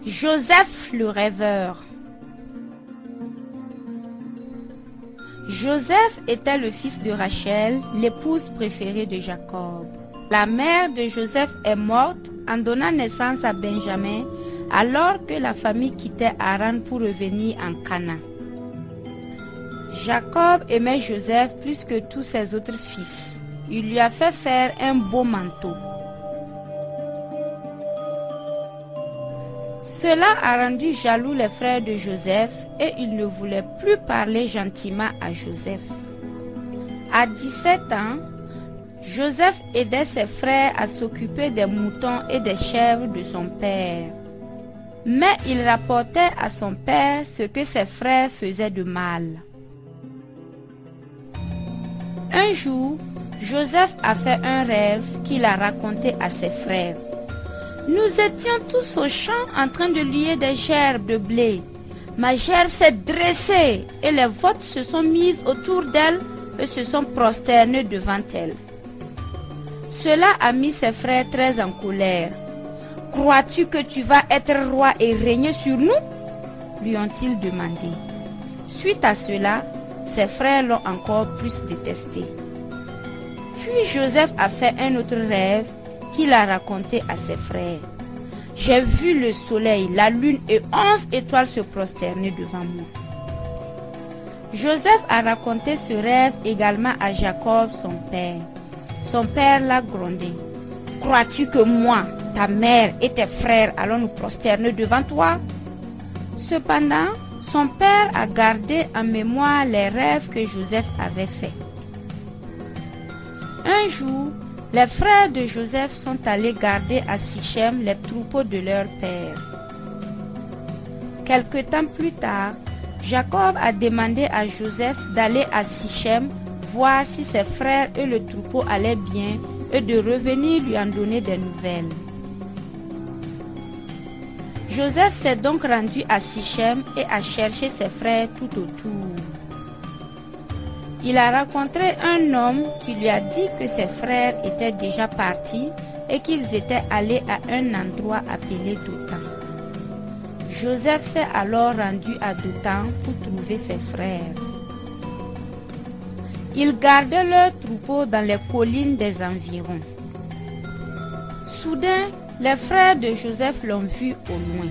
Joseph le rêveur. Joseph était le fils de Rachel, l'épouse préférée de Jacob. La mère de Joseph est morte en donnant naissance à Benjamin, alors que la famille quittait Haran pour revenir en Canaan. Jacob aimait Joseph plus que tous ses autres fils. Il lui a fait faire un beau manteau. Cela a rendu jaloux les frères de Joseph et ils ne voulaient plus parler gentiment à Joseph. À 17 ans, Joseph aidait ses frères à s'occuper des moutons et des chèvres de son père. Mais il rapportait à son père ce que ses frères faisaient de mal. Un jour, Joseph a fait un rêve qu'il a raconté à ses frères. Nous étions tous au champ en train de lier des gerbes de blé. Ma gerbe s'est dressée et les vôtres se sont mises autour d'elle et se sont prosternés devant elle. Cela a mis ses frères très en colère. Crois-tu que tu vas être roi et régner sur nous? Lui ont-ils demandé. Suite à cela, ses frères l'ont encore plus détesté. Puis Joseph a fait un autre rêve qu'il a raconté à ses frères. J'ai vu le soleil, la lune et 11 étoiles se prosterner devant moi. Joseph a raconté ce rêve également à Jacob, son père. Son père l'a grondé. Crois-tu que moi, ta mère et tes frères allons nous prosterner devant toi? Cependant, son père a gardé en mémoire les rêves que Joseph avait faits. Un jour, les frères de Joseph sont allés garder à Sichem les troupeaux de leur père. Quelque temps plus tard, Jacob a demandé à Joseph d'aller à Sichem voir si ses frères et le troupeau allaient bien et de revenir lui en donner des nouvelles. Joseph s'est donc rendu à Sichem et a cherché ses frères tout autour. Il a rencontré un homme qui lui a dit que ses frères étaient déjà partis et qu'ils étaient allés à un endroit appelé Dothan. Joseph s'est alors rendu à Dothan pour trouver ses frères. Ils gardaient leurs troupeaux dans les collines des environs. Soudain, les frères de Joseph l'ont vu au loin.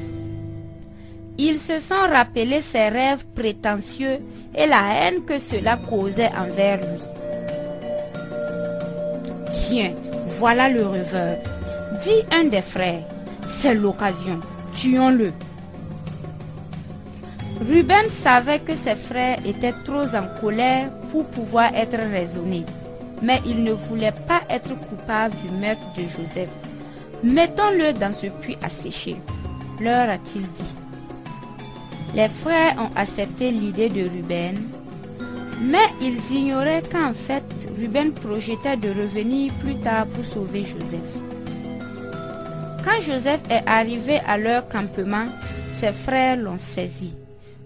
Ils se sont rappelés ses rêves prétentieux et la haine que cela causait envers lui. Tiens, voilà le rêveur, dit un des frères. C'est l'occasion, tuons-le. Ruben savait que ses frères étaient trop en colère pour pouvoir être raisonnés, mais il ne voulait pas être coupable du meurtre de Joseph. Mettons-le dans ce puits à sécher, leur a-t-il dit. Les frères ont accepté l'idée de Ruben, mais ils ignoraient qu'en fait, Ruben projetait de revenir plus tard pour sauver Joseph. Quand Joseph est arrivé à leur campement, ses frères l'ont saisi.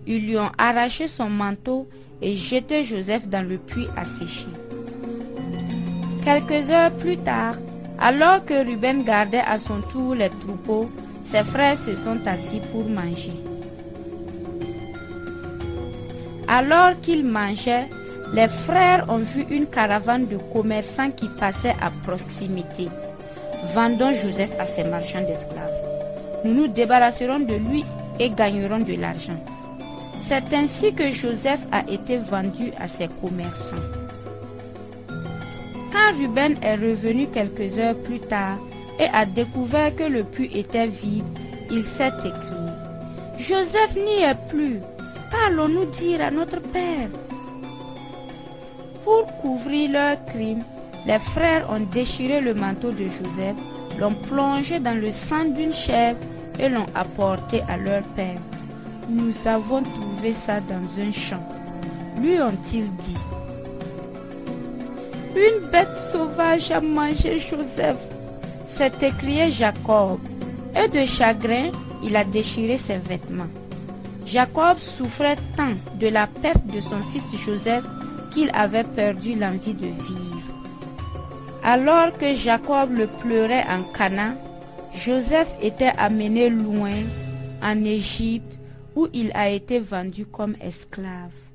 Ils lui ont arraché son manteau et jeté Joseph dans le puits à sécher. Quelques heures plus tard, alors que Ruben gardait à son tour les troupeaux, ses frères se sont assis pour manger. Alors qu'ils mangeaient, les frères ont vu une caravane de commerçants qui passait à proximité. Vendons Joseph à ces marchands d'esclaves. Nous nous débarrasserons de lui et gagnerons de l'argent. C'est ainsi que Joseph a été vendu à ces commerçants. Quand Ruben est revenu quelques heures plus tard et a découvert que le puits était vide, il s'est écrié: Joseph n'y est plus. Qu'allons-nous dire à notre père? Pour couvrir leur crime, les frères ont déchiré le manteau de Joseph, l'ont plongé dans le sang d'une chèvre et l'ont apporté à leur père. Nous avons trouvé ça dans un champ, lui ont-ils dit. Une bête sauvage a mangé Joseph, s'est écrié Jacob, et de chagrin, il a déchiré ses vêtements. Jacob souffrait tant de la perte de son fils Joseph qu'il avait perdu l'envie de vivre. Alors que Jacob le pleurait en Canaan, Joseph était amené loin, en Égypte, où il a été vendu comme esclave.